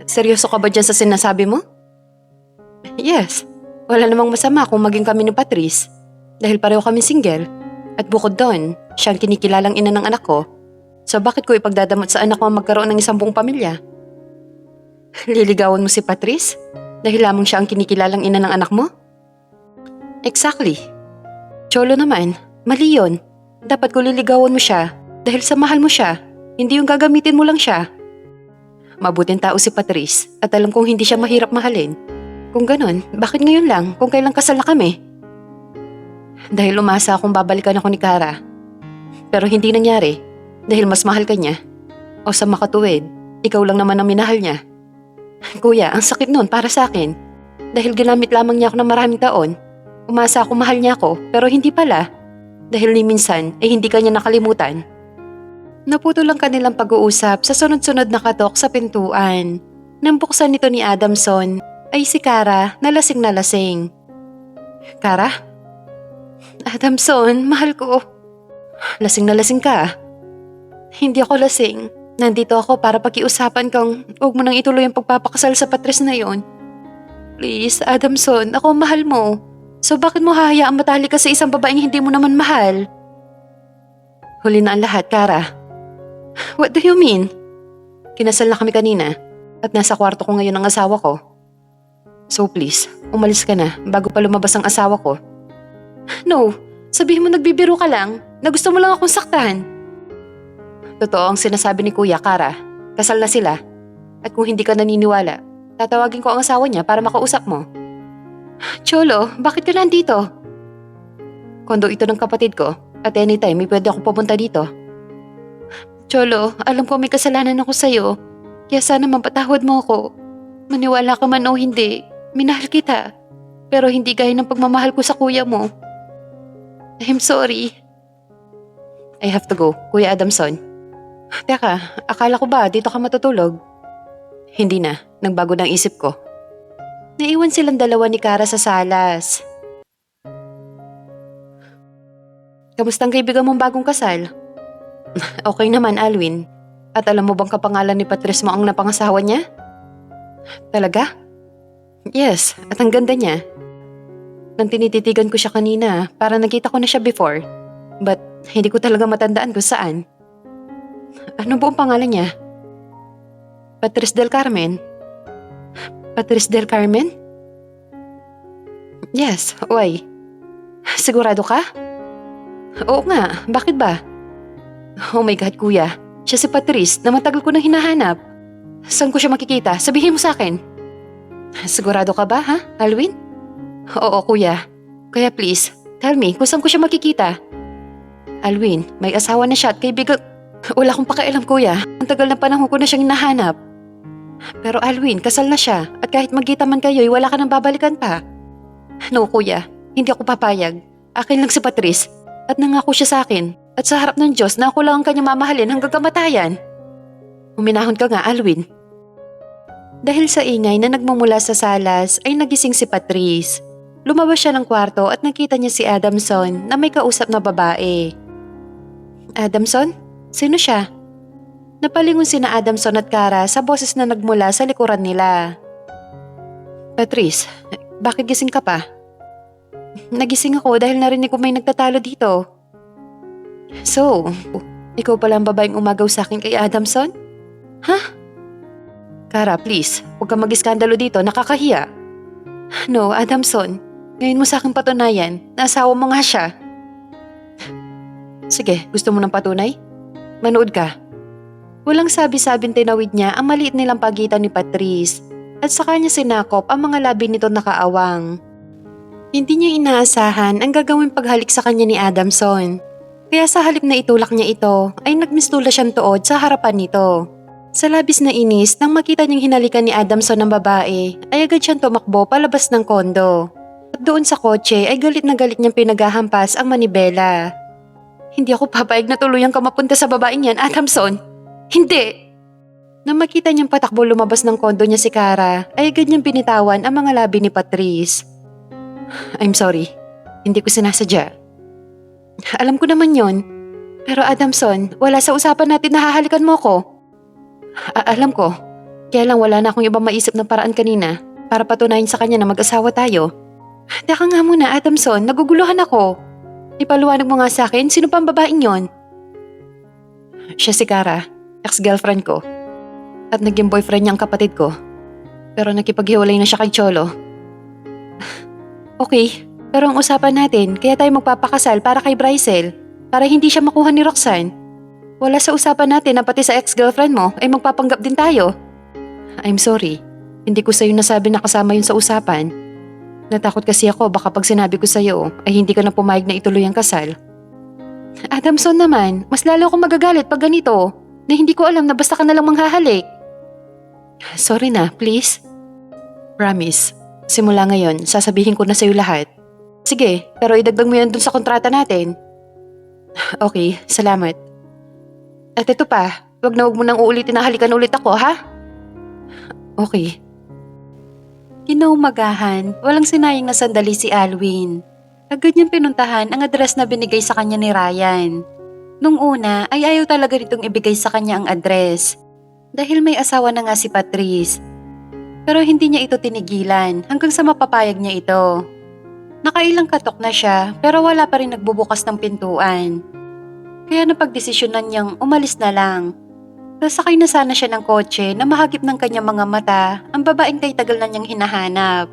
Seryoso ka ba dyan sa sinasabi mo? Yes. Wala namang masama kung maging kami ni Patrice. Dahil pareho kami single. At bukod doon, siya ang kinikilalang ina ng anak ko. So bakit ko ipagdadamot sa anak ko ang magkaroon ng isang buong pamilya? Liligawan mo si Patrice? Dahil lamang siya ang kinikilalang ina ng anak mo? Exactly. Cholo naman, mali yun. Dapat ko liligawan mo siya dahil sa mahal mo siya. Hindi yung gagamitin mo lang siya. Mabuting tao si Patrice at alam kong hindi siya mahirap mahalin. Kung ganun, bakit ngayon lang kung kailan kasal na kami? Dahil umasa akong babalikan ako ni Kara. Pero hindi nangyari dahil mas mahal ka niya. O sa makatuwid, ikaw lang naman ang minahal niya. Kuya, ang sakit nun para sa akin. Dahil ginamit lamang niya ako ng maraming taon. Umasa ako mahal niya ako pero hindi pala. Dahil ni minsan ay hindi kanya nakalimutan. Naputo lang kanilang pag-uusap sa sunod-sunod na katok sa pintuan. Nang buksan nito ni Adamson ay si Kara na lasing. Kara? Adamson, mahal ko. Lasing na lasing ka. Hindi ako lasing. Nandito ako para pakiusapan kang huwag mo nang ituloy ang pagpapakasal sa Patrice na yon. Please, Adamson, ako mahal mo. So bakit mo hahayaang matali ka sa isang babaeng hindi mo naman mahal? Huli na ang lahat, Kara. What do you mean? Kinasal na kami kanina at nasa kwarto ko ngayon ang asawa ko. So please, umalis ka na bago pa lumabas ang asawa ko. No, sabihin mo nagbibiro ka lang na gusto mo lang akong saktan. Totoo ang sinasabi ni Kuya, Kara. Kasal na sila. At kung hindi ka naniniwala, tatawagin ko ang asawa niya para makausap mo. Cholo, bakit ka nandito? Kondo ito ng kapatid ko at anytime may pwede akong pupunta dito. Cholo, alam ko may kasalanan ako sa'yo. Kaya sana mapatawad mo ako. Maniwala ka man o hindi, minahal kita. Pero hindi gaya ng pagmamahal ko sa kuya mo. I'm sorry. I have to go, Kuya Adamson. Teka, akala ko ba dito ka matutulog? Hindi na, nagbago ng isip ko. Naiwan silang dalawa ni Kara sa salas. Kamusta ang kaibigan mong bagong kasal? Okay naman, Alwin. At alam mo bang kapangalan ni Patrice mo ang napangasawa niya? Talaga? Yes, at ang ganda niya. Nang tinititigan ko siya kanina, para nakita ko na siya before. But hindi ko talaga matandaan kung saan. Ano buong pangalan niya? Patrice del Carmen? Patrice del Carmen? Yes, why? Sigurado ka? Oo nga, bakit ba? Oh my God, kuya. Siya si Patrice na matagal ko nang hinahanap. Saan ko siya makikita? Sabihin mo sa akin. Sigurado ka ba, ha, Alwin? Oo, kuya. Kaya please, tell me kung saan ko siya makikita. Alwin, may asawa na siya at kaibigan... Wala akong pakialam, kuya. Ang tagal na panahon ko na siyang hinahanap. Pero Alwin, kasal na siya at kahit magkita man kayo'y wala ka nang babalikan pa. No, kuya. Hindi ako papayag. Akin lang si Patrice at nangako siya sa akin. At sa harap ng Diyos na ako lang ang kanyang mamahalin hanggang kamatayan. Huminahon ka nga, Alwin. Dahil sa ingay na nagmumula sa salas ay nagising si Patrice. Lumabas siya ng kwarto at nakita niya si Adamson na may kausap na babae. Adamson? Sino siya? Napalingon sina Adamson at Kara sa boses na nagmula sa likuran nila. Patrice, bakit gising ka pa? Nagising ako dahil narinig ko may nagtatalo dito. So, ikaw pala ang babaeng umagaw sa akin kay Adamson? Ha? Kara, please, huwag kang mag-iskandalo dito, nakakahiya. No, Adamson, ngayon mo sa akin patunayan na asawa mo nga siya. Sige, gusto mo ng patunay? Manood ka. Walang sabi-sabing tinawid niya ang maliit nilang pagitan ni Patrice at sa kanya sinakop ang mga labi nito nakaawang. Hindi niya inaasahan ang gagawing paghalik sa kanya ni Adamson. Kaya sa halip na itulak niya ito ay nagmistula siyang tuod sa harapan nito. Sa labis na inis nang makita niyang hinalikan ni Adamson ng babae ay agad siyang tumakbo palabas ng kondo. At doon sa kotse ay galit na galit niyang pinaghahampas ang manibela. Hindi ako papayag na tuluyang ka mapunta sa babaeng yan, Adamson. Hindi! Nang makita niyang patakbo lumabas ng kondo niya si Kara ay agad niyang binitawan ang mga labi ni Patrice. I'm sorry, hindi ko sinasadya. Alam ko naman yon. Pero Adamson, wala sa usapan natin na hahalikan mo ko. Alam ko. Kaya lang wala na akong ibang maisip na paraan kanina para patunayan sa kanya na mag-asawa tayo. Teka nga muna, Adamson, naguguluhan ako. Ipaliwanag mo nga sa akin, sino pa ang babaeng yon? Siya si Cara, ex-girlfriend ko. At naging boyfriend niya ang kapatid ko. Pero nakipaghiwalay na siya kay Cholo. Okay, pero ang usapan natin, kaya tayo magpapakasal para kay Brycel, para hindi siya makuha ni Roxanne. Wala sa usapan natin na pati sa ex-girlfriend mo ay magpapanggap din tayo. I'm sorry, hindi ko sa'yo nasabi na kasama yun sa usapan. Natakot kasi ako baka pag sinabi ko sa'yo ay hindi ka na pumayag na ituloy ang kasal. Adamson naman, mas lalo akong magagalit pag ganito, na hindi ko alam na basta ka na lang manghahalik. Sorry na, please. Promise, simula ngayon, sasabihin ko na sa'yo lahat. Sige, pero idagdag mo yan dun sa kontrata natin. Okay, salamat. At ito pa, wag mo nang uulitin na halikan ulit ako, ha? Okay. Kinaumagahan, walang sinayang na sandali si Alwin. Agad niyang pinuntahan ang address na binigay sa kanya ni Ryan. Nung una ay ayaw talaga nitong ibigay sa kanya ang address dahil may asawa na nga si Patrice. Pero hindi niya ito tinigilan hanggang sa mapapayag niya ito. Nakailang katok na siya pero wala pa rin nagbubukas ng pintuan. Kaya napagdesisyonan niyang umalis na lang. Nasakay na sana siya ng kotse na mahagip ng kanyang mga mata ang babaeng kay tagal na niyang hinahanap.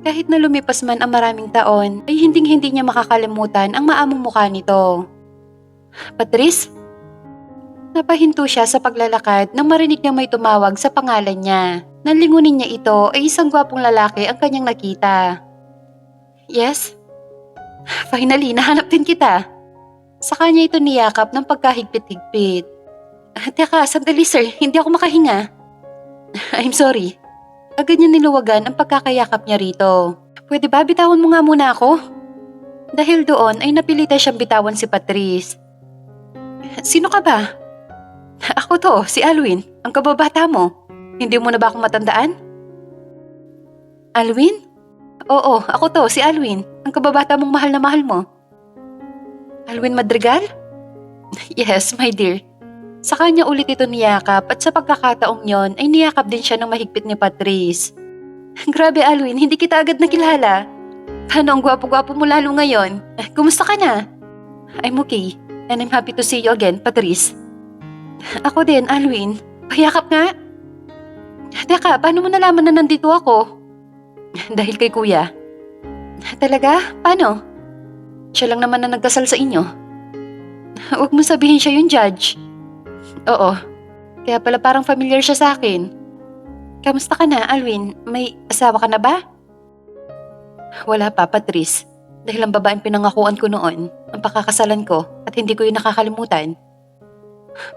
Kahit na lumipas man ang maraming taon ay hinding-hindi niya makakalimutan ang maamong mukha nito. Patrice? Napahinto siya sa paglalakad nang marinig niya may tumawag sa pangalan niya. Nang lingunin niya ito ay isang gwapong lalaki ang kanyang nakita. Yes? Finally, nahanap din kita. Sa kanya ito niyakap ng pagkahigpit-higpit. Teka, sandali sir, hindi ako makahinga. I'm sorry. Agad niya niluwagan ang pagkakayakap niya rito. Pwede ba bitawan mo nga muna ako? Dahil doon ay napilitan siyang bitawan si Patrice. Sino ka ba? Ako to, si Alwin, ang kababata mo. Hindi mo na ba akong matandaan? Alwin? Oo, ako to, si Alwin, ang kababata mong mahal na mahal mo. Alwin Madrigal? Yes, my dear. Sa kanya ulit ito niyakap at sa pagkakataong yon ay niyakap din siya ng mahigpit ni Patrice. Grabe Alwin, hindi kita agad nakilala. Paano ang gwapo-gwapo mo lalo ngayon? Kumusta ka na? I'm okay and I'm happy to see you again, Patrice. Ako din, Alwin. Payakap nga. Teka, paano mo nalaman na nandito ako? Dahil kay kuya. Talaga? Paano? Siya lang naman na nagkasal sa inyo. Huwag mo sabihin siya yung judge. Oo, kaya pala parang familiar siya sa akin. Kamusta ka na, Alwin? May asawa ka na ba? Wala pa, Patrice. Dahil ang babaeng pinangakuan ko noon, ang pakakasalan ko at hindi ko yun nakakalimutan.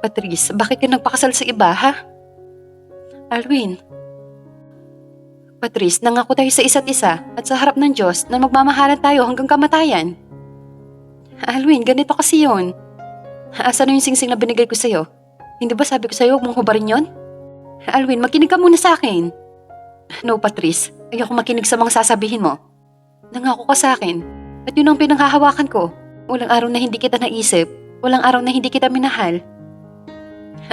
Patrice, bakit ka nagpakasal sa iba, ha? Alwin. Patrice, nangako tayo sa isa't isa at sa harap ng Diyos na magmamahalan tayo hanggang kamatayan. Alwin, ganito kasi yun. Asan na yung singsing na binigay ko sa'yo? Hindi ba sabi ko sa'yo huwag mong hubarin yon? Alwin, makinig ka muna sa akin. No, Patrice. Ayoko makinig sa mga sasabihin mo. Nangako ka sa akin. At yun ang pinanghahawakan ko. Walang araw na hindi kita naisip. Walang araw na hindi kita minahal.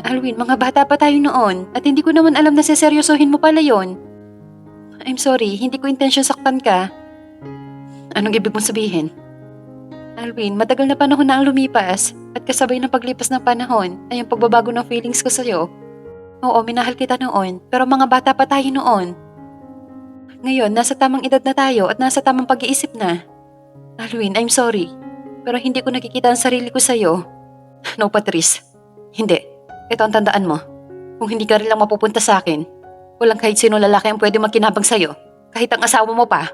Alwin, mga bata pa tayo noon. At hindi ko naman alam na seseryosohin mo pala yon. I'm sorry, hindi ko intensyon saktan ka. Anong ibig mong sabihin? Alwin, matagal na panahon na ang lumipas at kasabay ng paglipas ng panahon ay ang pagbabago ng feelings ko sa'yo. Oo, minahal kita noon, pero mga bata pa tayo noon. Ngayon, nasa tamang edad na tayo at nasa tamang pag-iisip na. Alwin, I'm sorry, pero hindi ko nakikita ang sarili ko sa'yo. No, Patrice. Hindi. Ito ang tandaan mo. Kung hindi ka rin lang mapupunta sa akin, walang kahit sino lalaki ang pwede makinabang sa'yo, kahit ang asawa mo pa.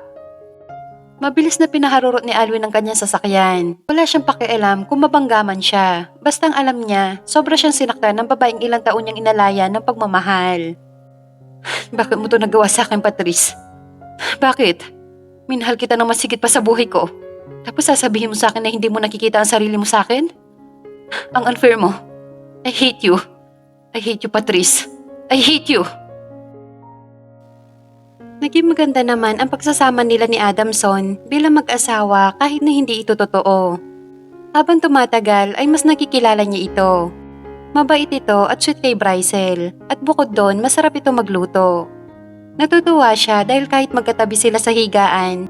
Mabilis na pinaharurot ni Alwin ang kanyang sasakyan. Wala siyang pakialam kung mabanggaman siya. Bastang alam niya, sobra siyang sinaktan ng babaeng ilang taon niyang inalaya ng pagmamahal. Bakit mo to nagawa sa akin, Patrice? Bakit? Minahal kita ng masigit pa sa buhay ko. Tapos sasabihin mo sa akin na hindi mo nakikita ang sarili mo sa akin? Ang unfair mo. I hate you. I hate you, Patrice. I hate you. Naging maganda naman ang pagsasama nila ni Adamson bilang mag-asawa kahit na hindi ito totoo. Habang tumatagal ay mas nakikilala niya ito. Mabait ito at sweet kay Brycel at bukod doon masarap ito magluto. Natutuwa siya dahil kahit magkatabi sila sa higaan,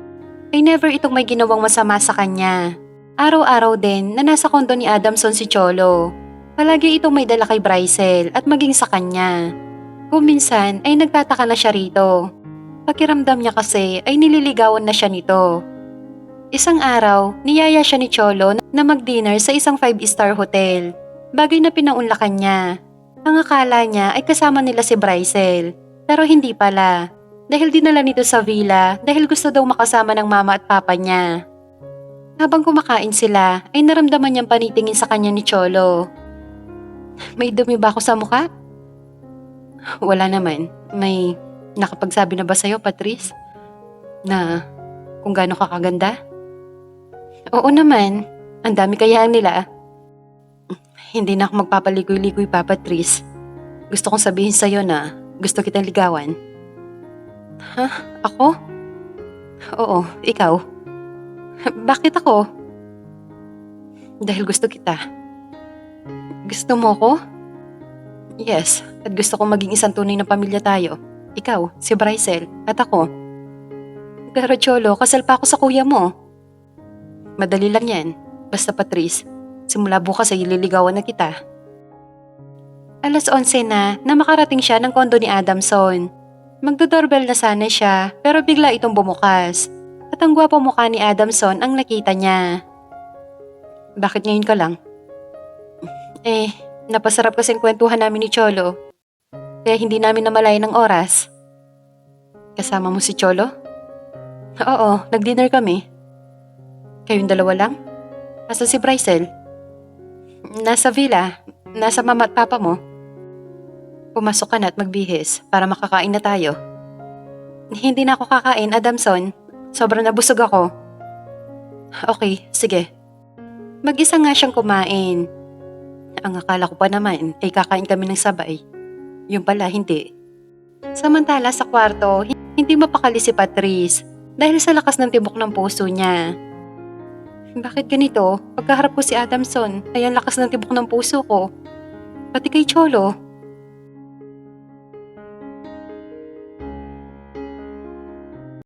ay never itong may ginawang masama sa kanya. Araw-araw din na nasa kondo ni Adamson si Cholo. Palagi itong may dala kay Brycel at maging sa kanya. Kung minsan ay nagtataka na siya rito. Pakiramdam niya kasi ay nililigawan na siya nito. Isang araw, niyaya siya ni Cholo na mag-dinner sa isang 5-star hotel. Bagay na pinaunlakan niya. Ang akala niya ay kasama nila si Brycel, pero hindi pala. Dahil dinala nito sa villa dahil gusto daw makasama ng mama at papa niya. Habang kumakain sila ay naramdaman niyang panitingin sa kanya ni Cholo. May dumi ba ako sa mukha? Wala naman. May nakapagsabi na ba sa'yo, Patrice? Na kung gaano ka kaganda? Oo naman. Ang dami kaya nila. Hindi na ako magpapaligoy-ligoy pa, Patrice. Gusto kong sabihin sa'yo na gusto kitang ligawan. Ha? Ako? Oo, ikaw. Bakit ako? Dahil gusto kita. Gusto mo ko? Yes, at gusto kong maging isang tunay na pamilya tayo. Ikaw, si Brycel, at ako. Pero Cholo, kasal pa ako sa kuya mo. Madali lang yan. Basta Patrice, simula bukas ay ililigawan na kita. Alas 11 na makarating siya ng kondo ni Adamson. Magdodoorbell na sana siya pero bigla itong bumukas. At ang gwapo mukha ni Adamson ang nakita niya. Bakit ngayon ka lang? Napasarap kasing kwentuhan namin ni Cholo. Kaya hindi namin namalayan ng oras. Kasama mo si Cholo? Oo, nag-dinner kami. Kayong dalawa lang? Asa si Brycel? Nasa villa. Nasa mama at papa mo. Pumasok ka na at magbihis para makakain na tayo. Hindi na ako kakain, Adamson. Sobrang nabusog ako. Okay, sige. Mag-isa nga siyang kumain. Ang akala ko pa naman ay kakain kami ng sabay. Yung pala, hindi. Samantala sa kwarto, hindi mapakali si Patrice dahil sa lakas ng tibok ng puso niya. Bakit ganito? Pagkaharap ko si Adamson ay ang lakas ng tibok ng puso ko. Pati kay Cholo.